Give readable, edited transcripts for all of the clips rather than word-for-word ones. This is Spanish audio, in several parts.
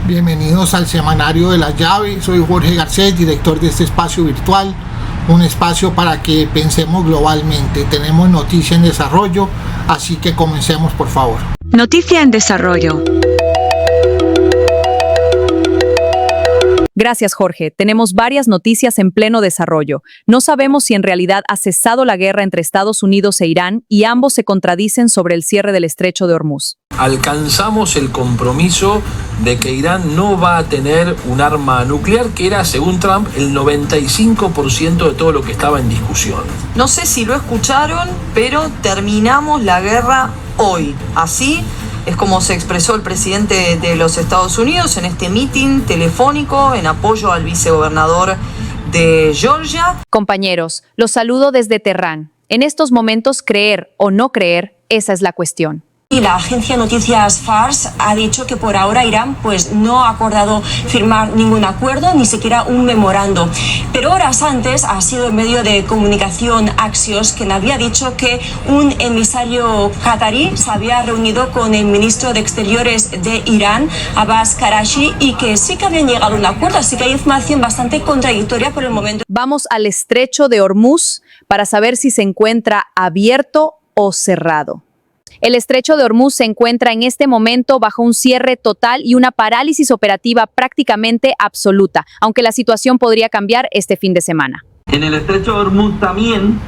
Bienvenidos al Semanario de la Llave. Soy Jorge Garcés, director de este espacio virtual, un espacio para que pensemos globalmente. Tenemos noticia en desarrollo, así que comencemos, por favor. Noticia en desarrollo. Gracias, Jorge. Tenemos varias noticias en pleno desarrollo. No sabemos si en realidad ha cesado la guerra entre Estados Unidos e Irán y ambos se contradicen sobre el cierre del estrecho de Hormuz. Alcanzamos el compromiso de que Irán no va a tener un arma nuclear, que era, según Trump, el 95% de todo lo que estaba en discusión. No sé si lo escucharon, pero terminamos la guerra hoy. Así es como se expresó el presidente de los Estados Unidos en este meeting telefónico en apoyo al vicegobernador de Georgia. Compañeros, los saludo desde Teherán. En estos momentos, creer o no creer, esa es la cuestión. Y la agencia noticias Fars ha dicho que por ahora Irán no ha acordado firmar ningún acuerdo, ni siquiera un memorando. Pero horas antes ha sido el medio de comunicación Axios quien había dicho que un emisario qatarí se había reunido con el ministro de Exteriores de Irán, Abbas Karachi, y que sí que habían llegado a un acuerdo, así que hay información bastante contradictoria por el momento. Vamos al estrecho de Hormuz para saber si se encuentra abierto o cerrado. El estrecho de Hormuz se encuentra en este momento bajo un cierre total y una parálisis operativa prácticamente absoluta, aunque la situación podría cambiar este fin de semana. En el estrecho de Hormuz también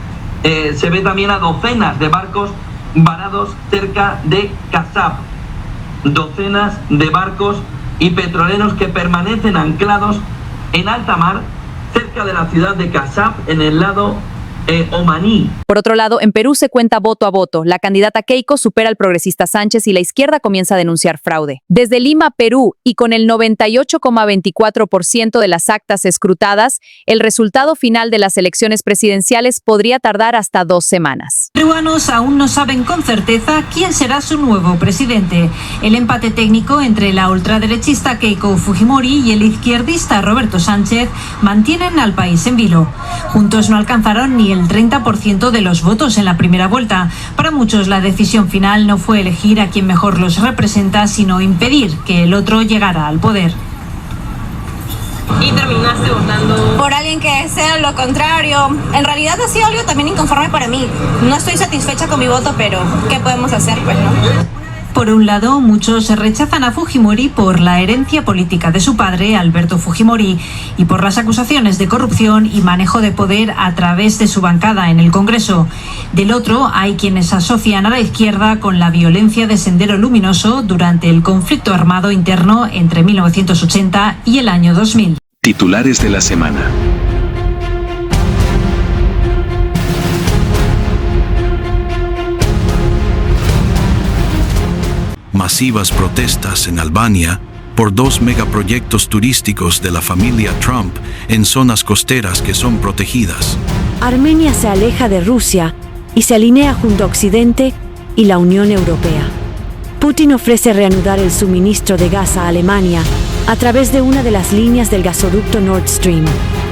se ve también a docenas de barcos varados cerca de Qasab. Docenas de barcos y petroleros que permanecen anclados en alta mar cerca de la ciudad de Qasab, en el lado omaní. Por otro lado, en Perú se cuenta voto a voto. La candidata Keiko supera al progresista Sánchez y la izquierda comienza a denunciar fraude. Desde Lima, Perú, y con el 98,24% de las actas escrutadas, el resultado final de las elecciones presidenciales podría tardar hasta 2 semanas. Peruanos aún no saben con certeza quién será su nuevo presidente. El empate técnico entre la ultraderechista Keiko Fujimori y el izquierdista Roberto Sánchez mantienen al país en vilo. Juntos no alcanzaron ni el 30% de los votos en la primera vuelta. Para muchos, la decisión final no fue elegir a quien mejor los representa, sino impedir que el otro llegara al poder. ¿Y terminaste votando por alguien que sea lo contrario? En realidad ha sido algo también inconforme para mí. No estoy satisfecha con mi voto, pero ¿qué podemos hacer? Pues no. Por un lado, muchos rechazan a Fujimori por la herencia política de su padre, Alberto Fujimori, y por las acusaciones de corrupción y manejo de poder a través de su bancada en el Congreso. Del otro, hay quienes asocian a la izquierda con la violencia de Sendero Luminoso durante el conflicto armado interno entre 1980 y el año 2000. Titulares de la semana. Masivas protestas en Albania por 2 megaproyectos turísticos de la familia Trump en zonas costeras que son protegidas. Armenia se aleja de Rusia y se alinea junto a Occidente y la Unión Europea. Putin ofrece reanudar el suministro de gas a Alemania a través de una de las líneas del gasoducto Nord Stream.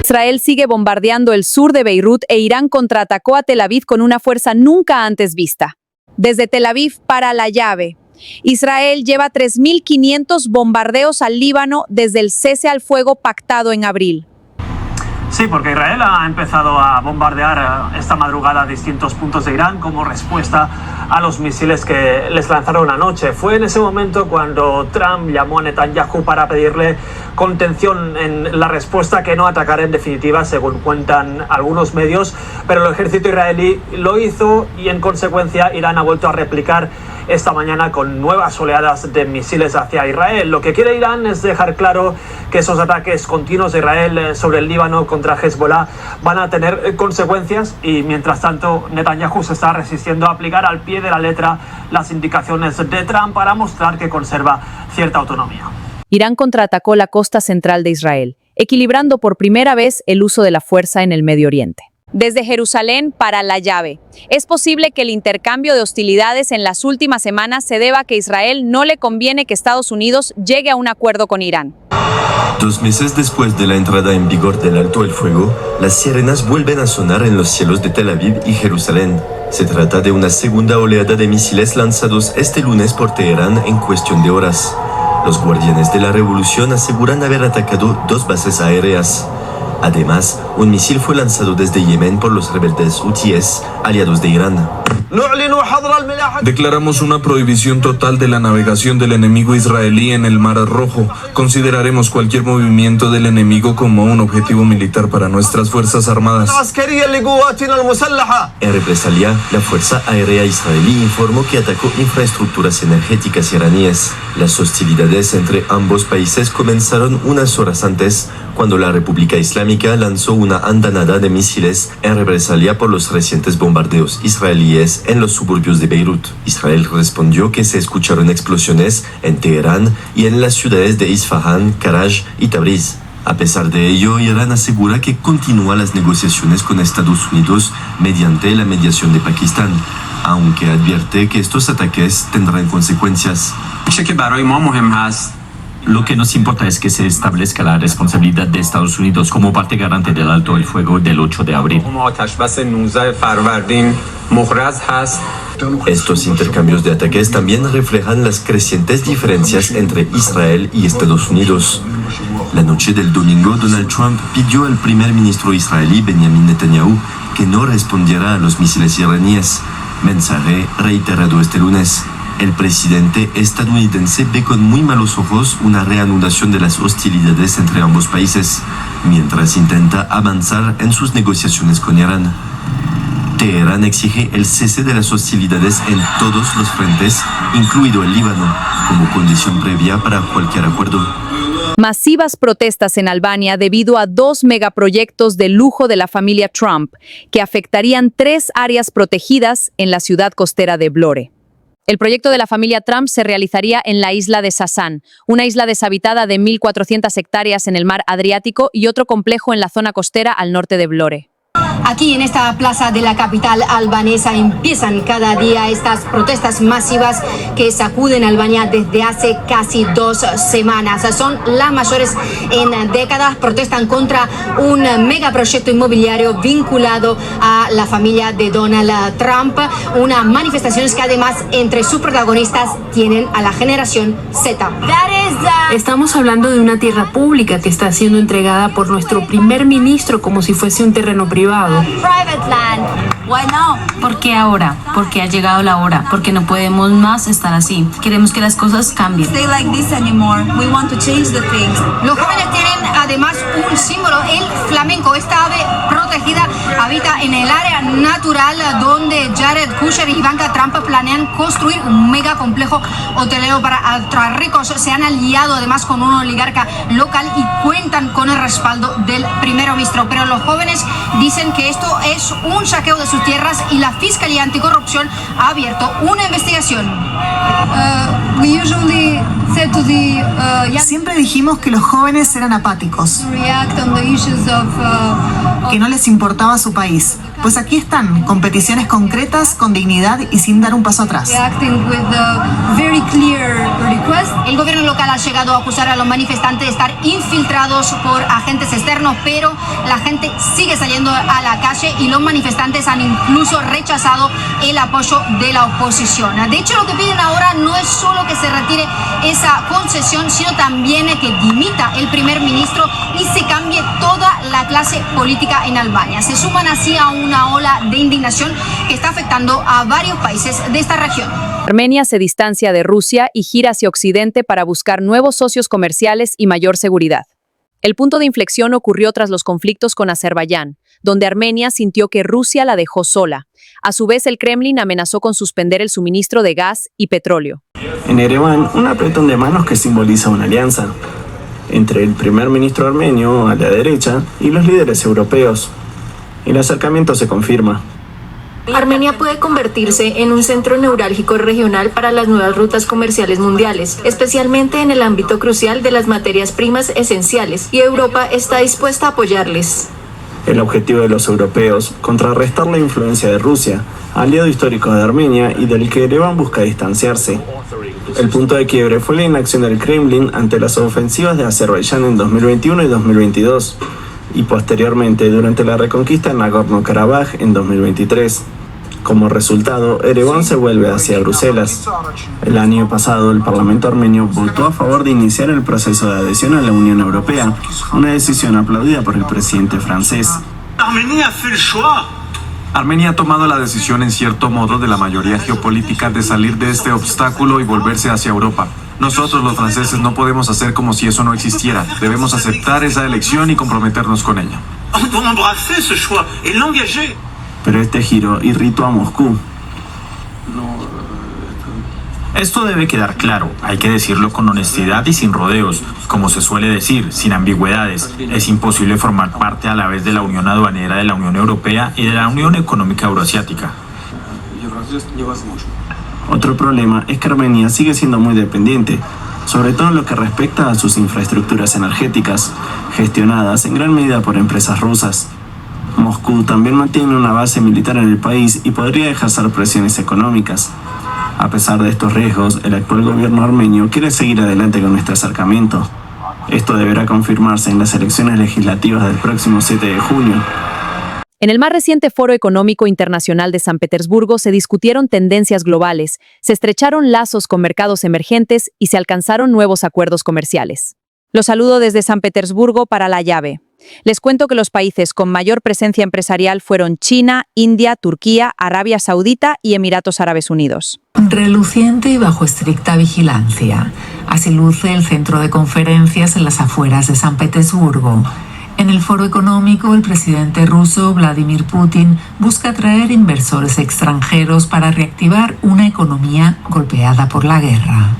Israel sigue bombardeando el sur de Beirut e Irán contraatacó a Tel Aviv con una fuerza nunca antes vista. Desde Tel Aviv para La Llave. Israel lleva 3.500 bombardeos al Líbano desde el cese al fuego pactado en abril. Sí, porque Israel ha empezado a bombardear esta madrugada distintos puntos de Irán como respuesta a los misiles que les lanzaron anoche. Fue en ese momento cuando Trump llamó a Netanyahu para pedirle contención en la respuesta, que no atacara en definitiva, según cuentan algunos medios, pero el ejército israelí lo hizo y en consecuencia Irán ha vuelto a replicar esta mañana con nuevas oleadas de misiles hacia Israel. Lo que quiere Irán es dejar claro que esos ataques continuos de Israel sobre el Líbano contra Hezbollah van a tener consecuencias y mientras tanto Netanyahu se está resistiendo a aplicar al pie de la letra las indicaciones de Trump para mostrar que conserva cierta autonomía. Irán contraatacó la costa central de Israel, equilibrando por primera vez el uso de la fuerza en el Medio Oriente. Desde Jerusalén para La Llave. Es posible que el intercambio de hostilidades en las últimas semanas se deba a que a Israel no le conviene que Estados Unidos llegue a un acuerdo con Irán. 2 meses después de la entrada en vigor del alto el fuego, las sirenas vuelven a sonar en los cielos de Tel Aviv y Jerusalén. Se trata de una segunda oleada de misiles lanzados este lunes por Teherán en cuestión de horas. Los guardianes de la revolución aseguran haber atacado 2 bases aéreas. Además, un misil fue lanzado desde Yemen por los rebeldes hutíes, aliados de Irán. Declaramos una prohibición total de la navegación del enemigo israelí en el Mar Rojo. Consideraremos cualquier movimiento del enemigo como un objetivo militar para nuestras Fuerzas Armadas. En represalia, la Fuerza Aérea Israelí informó que atacó infraestructuras energéticas iraníes. Las hostilidades entre ambos países comenzaron unas horas antes, cuando la República Islámica lanzó una andanada de misiles en represalia por los recientes bombardeos israelíes en los suburbios de Beirut. Israel respondió que se escucharon explosiones en Teherán y en las ciudades de Isfahan, Karaj y Tabriz. A pesar de ello, Irán asegura que continúa las negociaciones con Estados Unidos mediante la mediación de Pakistán, aunque advierte que estos ataques tendrán consecuencias. Lo que nos importa es que se establezca la responsabilidad de Estados Unidos como parte garante del alto el fuego del 8 de abril. Estos intercambios de ataques también reflejan las crecientes diferencias entre Israel y Estados Unidos. La noche del domingo, Donald Trump pidió al primer ministro israelí Benjamin Netanyahu que no respondiera a los misiles iraníes, mensaje reiterado este lunes. El presidente estadounidense ve con muy malos ojos una reanudación de las hostilidades entre ambos países, mientras intenta avanzar en sus negociaciones con Irán. Teherán exige el cese de las hostilidades en todos los frentes, incluido el Líbano, como condición previa para cualquier acuerdo. Masivas protestas en Albania debido a 2 megaproyectos de lujo de la familia Trump que afectarían 3 áreas protegidas en la ciudad costera de Vlore. El proyecto de la familia Trump se realizaría en la isla de Sasan, una isla deshabitada de 1.400 hectáreas en el mar Adriático y otro complejo en la zona costera al norte de Vlore. Aquí en esta plaza de la capital albanesa empiezan cada día estas protestas masivas que sacuden Albania desde hace casi 2 semanas. Son las mayores en décadas. Protestan contra un megaproyecto inmobiliario vinculado a la familia de Donald Trump. Unas manifestaciones que además entre sus protagonistas tienen a la generación Z. Estamos hablando de una tierra pública que está siendo entregada por nuestro primer ministro como si fuese un terreno privado. ¿Por qué ahora? Porque ha llegado la hora, porque no podemos más estar así. Queremos que las cosas cambien. Los jóvenes tienen además un símbolo, el flamenco. Esta ave protegida habita en el área natural donde Jared Kushner y Ivanka Trump planean construir un mega complejo hotelero para ultrarricos. Se han aliado además con un oligarca local y cuentan con el respaldo del primer ministro. Pero los jóvenes dicen que esto es un saqueo de sus tierras y la Fiscalía Anticorrupción ha abierto una investigación. Siempre dijimos que los jóvenes eran apáticos, que no les importaba su país. Pues aquí están, con peticiones concretas, con dignidad y sin dar un paso atrás. El gobierno local ha llegado a acusar a los manifestantes de estar infiltrados por agentes externos, pero la gente sigue saliendo a la calle y los manifestantes han incluso rechazado el apoyo de la oposición. De hecho, lo que piden ahora no es solo que se retire esa concesión, sino también que dimita el primer ministro y se cambie toda la clase política en Albania. Se suman así a una ola de indignación que está afectando a varios países de esta región. Armenia se distancia de Rusia y gira hacia Occidente para buscar nuevos socios comerciales y mayor seguridad. El punto de inflexión ocurrió tras los conflictos con Azerbaiyán, donde Armenia sintió que Rusia la dejó sola. A su vez, el Kremlin amenazó con suspender el suministro de gas y petróleo. En Ereván, un apretón de manos que simboliza una alianza entre el primer ministro armenio a la derecha y los líderes europeos. El acercamiento se confirma. Armenia puede convertirse en un centro neurálgico regional para las nuevas rutas comerciales mundiales, especialmente en el ámbito crucial de las materias primas esenciales, y Europa está dispuesta a apoyarles. El objetivo de los europeos, contrarrestar la influencia de Rusia, aliado histórico de Armenia y del que Ereván busca distanciarse. El punto de quiebre fue la inacción del Kremlin ante las ofensivas de Azerbaiyán en 2021 y 2022, y posteriormente durante la reconquista en Nagorno-Karabaj en 2023. Como resultado, Ereván se vuelve hacia Bruselas. El año pasado, el Parlamento armenio votó a favor de iniciar el proceso de adhesión a la Unión Europea, una decisión aplaudida por el presidente francés. Armenia ha tomado la decisión en cierto modo de la mayoría geopolítica de salir de este obstáculo y volverse hacia Europa. Nosotros los franceses no podemos hacer como si eso no existiera. Debemos aceptar esa elección y comprometernos con ella. Pero este giro irritó a Moscú. Esto debe quedar claro, hay que decirlo con honestidad y sin rodeos, como se suele decir, sin ambigüedades. Es imposible formar parte a la vez de la Unión Aduanera de la Unión Europea y de la Unión Económica Euroasiática. Otro problema es que Armenia sigue siendo muy dependiente, sobre todo en lo que respecta a sus infraestructuras energéticas, gestionadas en gran medida por empresas rusas. Moscú también mantiene una base militar en el país y podría ejercer presiones económicas. A pesar de estos riesgos, el actual gobierno armenio quiere seguir adelante con este acercamiento. Esto deberá confirmarse en las elecciones legislativas del próximo 7 de junio. En el más reciente Foro Económico Internacional de San Petersburgo se discutieron tendencias globales, se estrecharon lazos con mercados emergentes y se alcanzaron nuevos acuerdos comerciales. Los saludo desde San Petersburgo para La Llave. Les cuento que los países con mayor presencia empresarial fueron China, India, Turquía, Arabia Saudita y Emiratos Árabes Unidos. Reluciente y bajo estricta vigilancia. Así luce el centro de conferencias en las afueras de San Petersburgo. En el foro económico, el presidente ruso Vladimir Putin busca atraer inversores extranjeros para reactivar una economía golpeada por la guerra.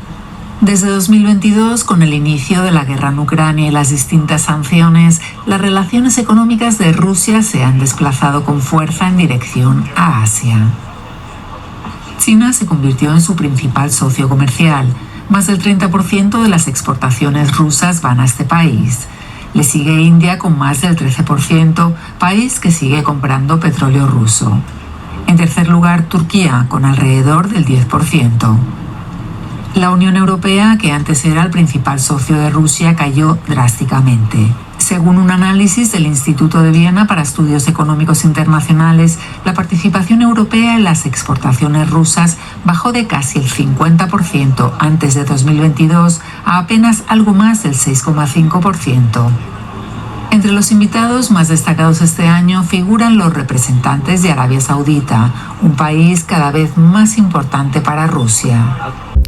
Desde 2022, con el inicio de la guerra en Ucrania y las distintas sanciones, las relaciones económicas de Rusia se han desplazado con fuerza en dirección a Asia. China se convirtió en su principal socio comercial. Más del 30% de las exportaciones rusas van a este país. Le sigue India con más del 13%, país que sigue comprando petróleo ruso. En tercer lugar, Turquía, con alrededor del 10%. La Unión Europea, que antes era el principal socio de Rusia, cayó drásticamente. Según un análisis del Instituto de Viena para Estudios Económicos Internacionales, la participación europea en las exportaciones rusas bajó de casi el 50% antes de 2022 a apenas algo más del 6,5%. Entre los invitados más destacados este año figuran los representantes de Arabia Saudita, un país cada vez más importante para Rusia.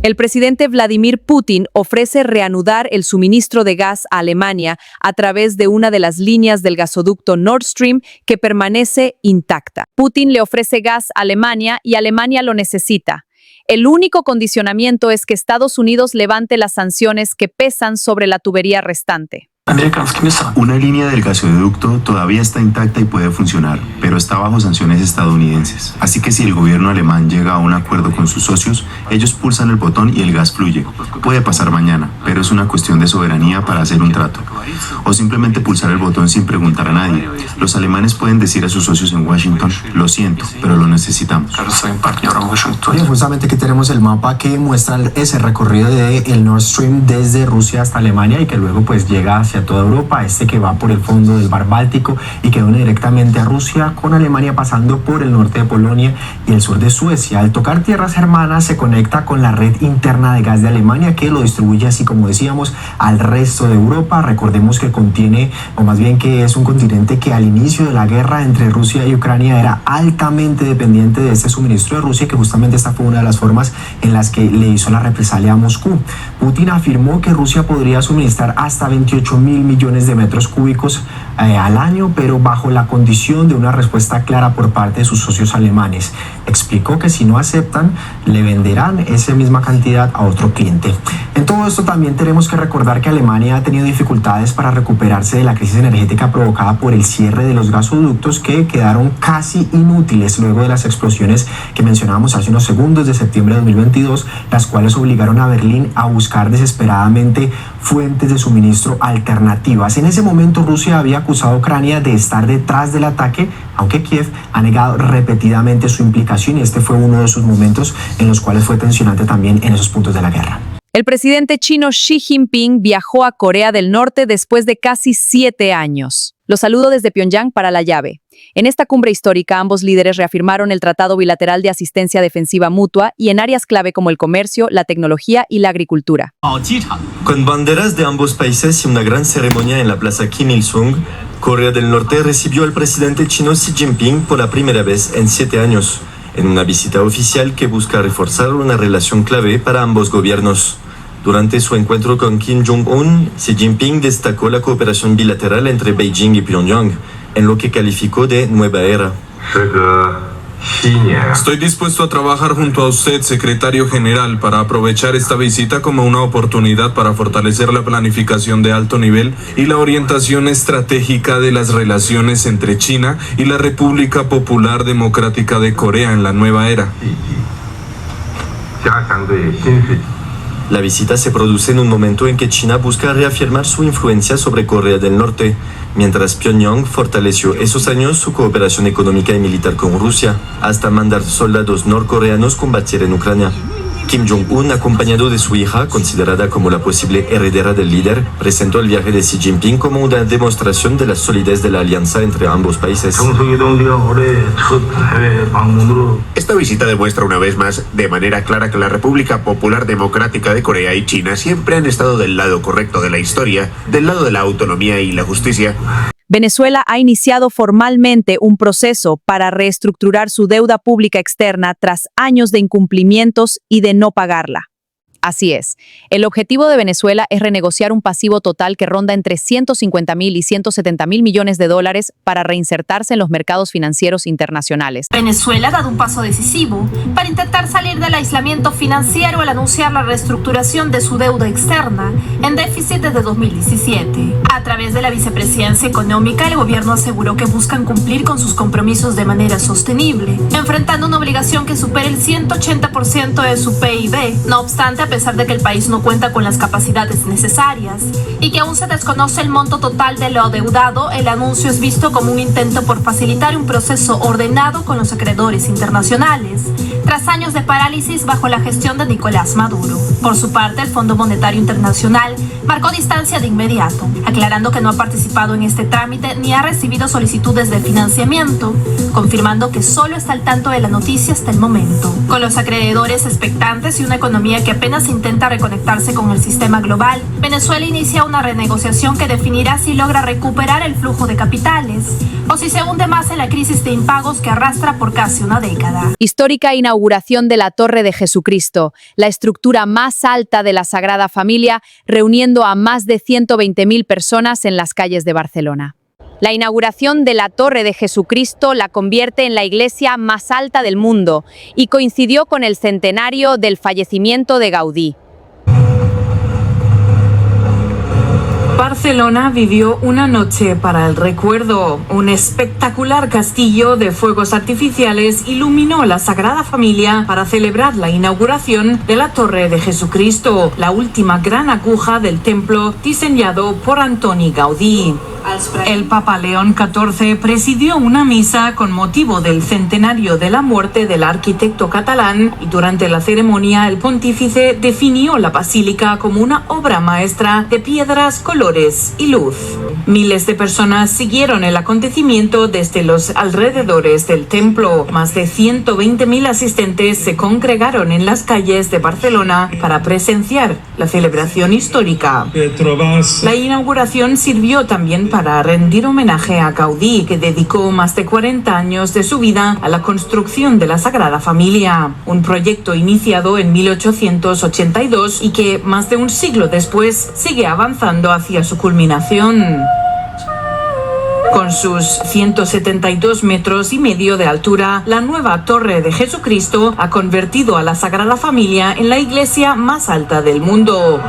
El presidente Vladimir Putin ofrece reanudar el suministro de gas a Alemania a través de una de las líneas del gasoducto Nord Stream que permanece intacta. Putin le ofrece gas a Alemania y Alemania lo necesita. El único condicionamiento es que Estados Unidos levante las sanciones que pesan sobre la tubería restante. Una línea del gasoducto todavía está intacta y puede funcionar, pero está bajo sanciones estadounidenses. Así que si el gobierno alemán llega a un acuerdo con sus socios, ellos pulsan el botón y el gas fluye. Puede pasar mañana, pero es una cuestión de soberanía para hacer un trato. O simplemente pulsar el botón sin preguntar a nadie. Los alemanes pueden decir a sus socios en Washington, lo siento, pero lo necesitamos. Bien, justamente aquí tenemos el mapa que muestra ese recorrido del Nord Stream desde Rusia hasta Alemania y que luego pues llega hacia toda Europa, que va por el fondo del mar Báltico y que une directamente a Rusia, con Alemania pasando por el norte de Polonia y el sur de Suecia. Al tocar tierras hermanas se conecta con la red interna de gas de Alemania, que lo distribuye, así como decíamos, al resto de Europa. Recordemos que contiene, o más bien que es un continente que al inicio de la guerra entre Rusia y Ucrania era altamente dependiente de este suministro de Rusia, que justamente esta fue una de las formas en las que le hizo la represalia a Moscú. Putin afirmó que Rusia podría suministrar hasta 28.000 millones de metros cúbicos al año, pero bajo la condición de una respuesta clara por parte de sus socios alemanes. Explicó que si no aceptan, le venderán esa misma cantidad a otro cliente. En todo esto también tenemos que recordar que Alemania ha tenido dificultades para recuperarse de la crisis energética provocada por el cierre de los gasoductos, que quedaron casi inútiles luego de las explosiones que mencionábamos hace unos segundos de septiembre de 2022, las cuales obligaron a Berlín a buscar desesperadamente fuentes de suministro alternativas. En ese momento Rusia había acusado a Ucrania de estar detrás del ataque, aunque Kiev ha negado repetidamente su implicación, y este fue uno de sus momentos en los cuales fue tensionante también en esos puntos de la guerra. El presidente chino Xi Jinping viajó a Corea del Norte después de casi 7 años. Los saludo desde Pyongyang para La Llave. En esta cumbre histórica, ambos líderes reafirmaron el Tratado Bilateral de Asistencia Defensiva Mutua y en áreas clave como el comercio, la tecnología y la agricultura. Con banderas de ambos países y una gran ceremonia en la Plaza Kim Il-sung, Corea del Norte recibió al presidente chino Xi Jinping por la primera vez en 7 años, en una visita oficial que busca reforzar una relación clave para ambos gobiernos. Durante su encuentro con Kim Jong-un, Xi Jinping destacó la cooperación bilateral entre Beijing y Pyongyang, en lo que calificó de nueva era. Estoy dispuesto a trabajar junto a usted, secretario general, para aprovechar esta visita como una oportunidad para fortalecer la planificación de alto nivel y la orientación estratégica de las relaciones entre China y la República Popular Democrática de Corea en la nueva era. La visita se produce en un momento en que China busca reafirmar su influencia sobre Corea del Norte, mientras Pyongyang fortaleció esos años su cooperación económica y militar con Rusia, hasta mandar soldados norcoreanos combatir en Ucrania. Kim Jong-un, acompañado de su hija, considerada como la posible heredera del líder, presentó el viaje de Xi Jinping como una demostración de la solidez de la alianza entre ambos países. Esta visita demuestra una vez más de manera clara que la República Popular Democrática de Corea y China siempre han estado del lado correcto de la historia, del lado de la autonomía y la justicia. Venezuela ha iniciado formalmente un proceso para reestructurar su deuda pública externa tras años de incumplimientos y de no pagarla. Así es, el objetivo de Venezuela es renegociar un pasivo total que ronda entre 150.000 y 170.000 millones de dólares para reinsertarse en los mercados financieros internacionales. Venezuela ha dado un paso decisivo para intentar salir del aislamiento financiero al anunciar la reestructuración de su deuda externa en déficit desde 2017. A través de la vicepresidencia económica, el gobierno aseguró que buscan cumplir con sus compromisos de manera sostenible, enfrentando una obligación que supere el 180% de su PIB. No obstante, a pesar de que el país no cuenta con las capacidades necesarias y que aún se desconoce el monto total de lo adeudado, el anuncio es visto como un intento por facilitar un proceso ordenado con los acreedores internacionales, tras años de parálisis bajo la gestión de Nicolás Maduro. Por su parte, el Fondo Monetario Internacional marcó distancia de inmediato, aclarando que no ha participado en este trámite ni ha recibido solicitudes de financiamiento, confirmando que solo está al tanto de la noticia hasta el momento. Con los acreedores expectantes y una economía que apenas intenta reconectarse con el sistema global, Venezuela inicia una renegociación que definirá si logra recuperar el flujo de capitales o si se hunde más en la crisis de impagos que arrastra por casi una década. Histórica inauguración de la Torre de Jesucristo, la estructura más alta de la Sagrada Familia, reuniendo a más de 120.000 personas en las calles de Barcelona. La inauguración de la Torre de Jesucristo la convierte en la iglesia más alta del mundo y coincidió con el centenario del fallecimiento de Gaudí. Barcelona vivió una noche para el recuerdo. Un espectacular castillo de fuegos artificiales iluminó la Sagrada Familia para celebrar la inauguración de la Torre de Jesucristo, la última gran aguja del templo diseñado por Antoni Gaudí. El Papa León XIV presidió una misa con motivo del centenario de la muerte del arquitecto catalán y durante la ceremonia el pontífice definió la basílica como una obra maestra de piedras, colores y luz. Miles de personas siguieron el acontecimiento desde los alrededores del templo. Más de 120.000 asistentes se congregaron en las calles de Barcelona para presenciar la celebración histórica. La inauguración sirvió también para rendir homenaje a Gaudí, que dedicó más de 40 años de su vida a la construcción de la Sagrada Familia, un proyecto iniciado en 1882 y que más de un siglo después sigue avanzando hacia su culminación. Con sus 172 metros y medio de altura, la nueva Torre de Jesucristo ha convertido a la Sagrada Familia en la iglesia más alta del mundo.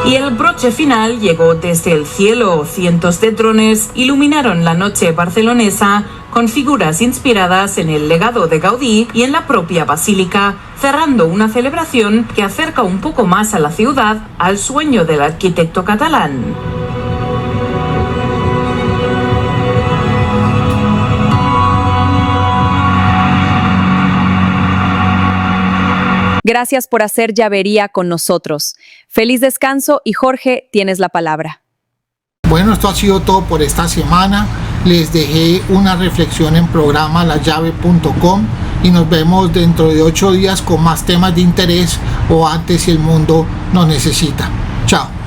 Y el broche final llegó desde el cielo. Cientos de drones iluminaron la noche barcelonesa con figuras inspiradas en el legado de Gaudí y en la propia basílica, cerrando una celebración que acerca un poco más a la ciudad al sueño del arquitecto catalán. Gracias por hacer llavería con nosotros. Feliz descanso y Jorge, tienes la palabra. Bueno, esto ha sido todo por esta semana. Les dejé una reflexión en programa layave.com y nos vemos dentro de 8 días con más temas de interés o antes si el mundo nos necesita. Chao.